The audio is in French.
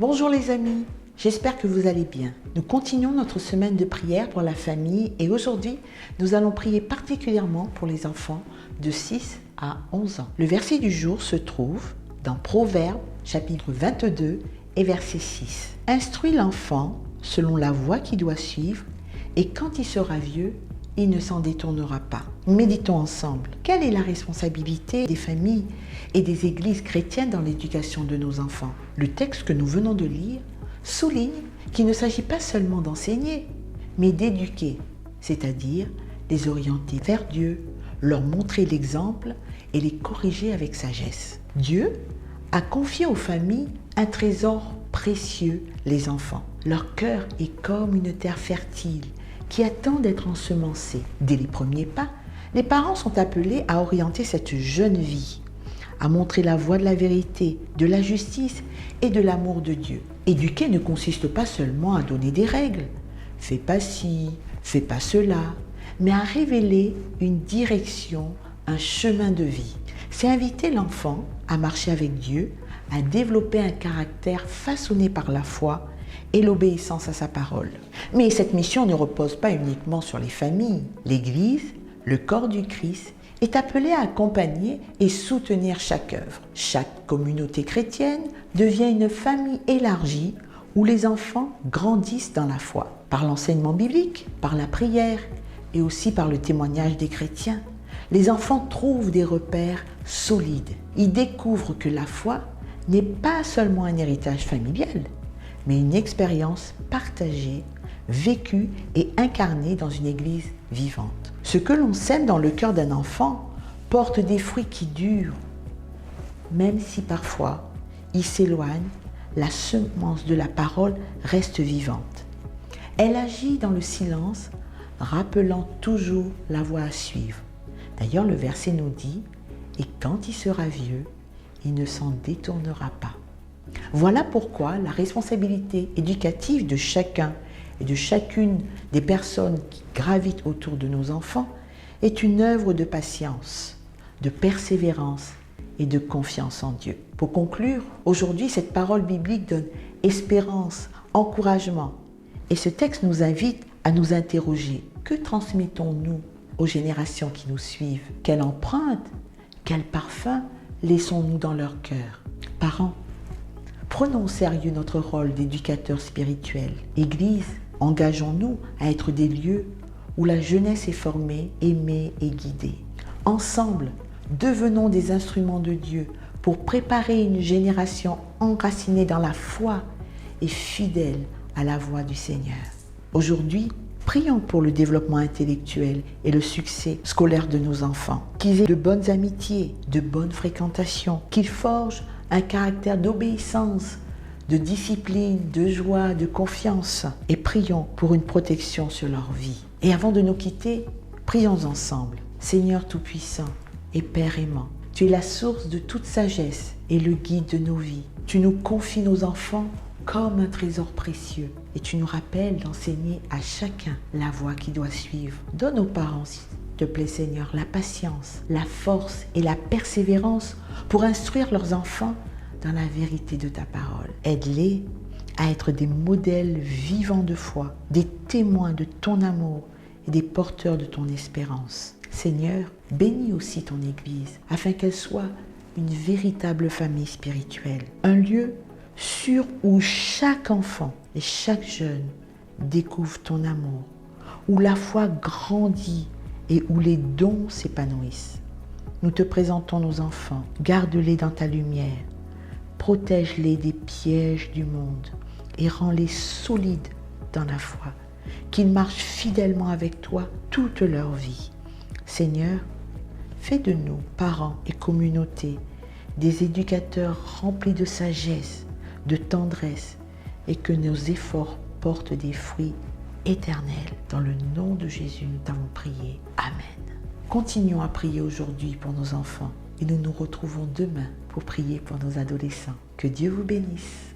Bonjour les amis, j'espère que vous allez bien. Nous continuons notre semaine de prière pour la famille et aujourd'hui, nous allons prier particulièrement pour les enfants de 6 à 11 ans. Le verset du jour se trouve dans Proverbes chapitre 22 et verset 6. Instruis l'enfant selon la voie qu'il doit suivre et quand il sera vieux, il ne s'en détournera pas. Méditons ensemble. Quelle est la responsabilité des familles et des églises chrétiennes dans l'éducation de nos enfants? Le texte que nous venons de lire souligne qu'il ne s'agit pas seulement d'enseigner, mais d'éduquer, c'est-à-dire les orienter vers Dieu, leur montrer l'exemple et les corriger avec sagesse. Dieu a confié aux familles un trésor précieux, les enfants. Leur cœur est comme une terre fertile qui attend d'être ensemencée. Dès les premiers pas, les parents sont appelés à orienter cette jeune vie, à montrer la voie de la vérité, de la justice et de l'amour de Dieu. Éduquer ne consiste pas seulement à donner des règles, fais pas ci, fais pas cela, mais à révéler une direction, un chemin de vie. C'est inviter l'enfant à marcher avec Dieu, à développer un caractère façonné par la foi et l'obéissance à sa parole. Mais cette mission ne repose pas uniquement sur les familles. L'Église, le corps du Christ, est appelé à accompagner et soutenir chaque œuvre. Chaque communauté chrétienne devient une famille élargie où les enfants grandissent dans la foi, par l'enseignement biblique, par la prière et aussi par le témoignage des chrétiens. Les enfants trouvent des repères solides. Ils découvrent que la foi n'est pas seulement un héritage familial, mais une expérience partagée, vécue et incarnée dans une église vivante. Ce que l'on sème dans le cœur d'un enfant porte des fruits qui durent. Même si parfois il s'éloigne, la semence de la parole reste vivante. Elle agit dans le silence, rappelant toujours la voie à suivre. D'ailleurs, le verset nous dit « Et quand il sera vieux, il ne s'en détournera pas ». Voilà pourquoi la responsabilité éducative de chacun et de chacune des personnes qui gravitent autour de nos enfants est une œuvre de patience, de persévérance et de confiance en Dieu. Pour conclure, aujourd'hui, cette parole biblique donne espérance, encouragement. Et ce texte nous invite à nous interroger. Que transmettons-nous aux générations qui nous suivent? Quelle empreinte, quel parfum laissons-nous dans leur cœur? Parents, prenons au sérieux notre rôle d'éducateur spirituel. Église, engageons-nous à être des lieux où la jeunesse est formée, aimée et guidée. Ensemble, devenons des instruments de Dieu pour préparer une génération enracinée dans la foi et fidèle à la voix du Seigneur. Aujourd'hui, prions pour le développement intellectuel et le succès scolaire de nos enfants, qu'ils aient de bonnes amitiés, de bonnes fréquentations, qu'ils forgent un caractère d'obéissance, de discipline, de joie, de confiance. Et prions pour une protection sur leur vie. Et avant de nous quitter, prions ensemble. Seigneur Tout-Puissant et Père aimant, Tu es la source de toute sagesse et le guide de nos vies. Tu nous confies nos enfants comme un trésor précieux et Tu nous rappelles d'enseigner à chacun la voie qu'il doit suivre. Donne aux parents, s'il te plaît Seigneur, la patience, la force et la persévérance pour instruire leurs enfants dans la vérité de Ta parole. Aide-les à être des modèles vivants de foi, des témoins de Ton amour et des porteurs de Ton espérance. Seigneur, bénis aussi Ton Église afin qu'elle soit une véritable famille spirituelle, un lieu sûr où chaque enfant et chaque jeune découvre Ton amour, où la foi grandit et où les dons s'épanouissent. Nous Te présentons nos enfants, garde-les dans Ta lumière, protège-les des pièges du monde et rends-les solides dans la foi, qu'ils marchent fidèlement avec Toi toute leur vie. Seigneur, fais de nous, parents et communautés, des éducateurs remplis de sagesse, de tendresse et que nos efforts portent des fruits éternels. Dans le nom de Jésus, nous t'avons prié. Amen. Continuons à prier aujourd'hui pour nos enfants et nous nous retrouvons demain pour prier pour nos adolescents. Que Dieu vous bénisse.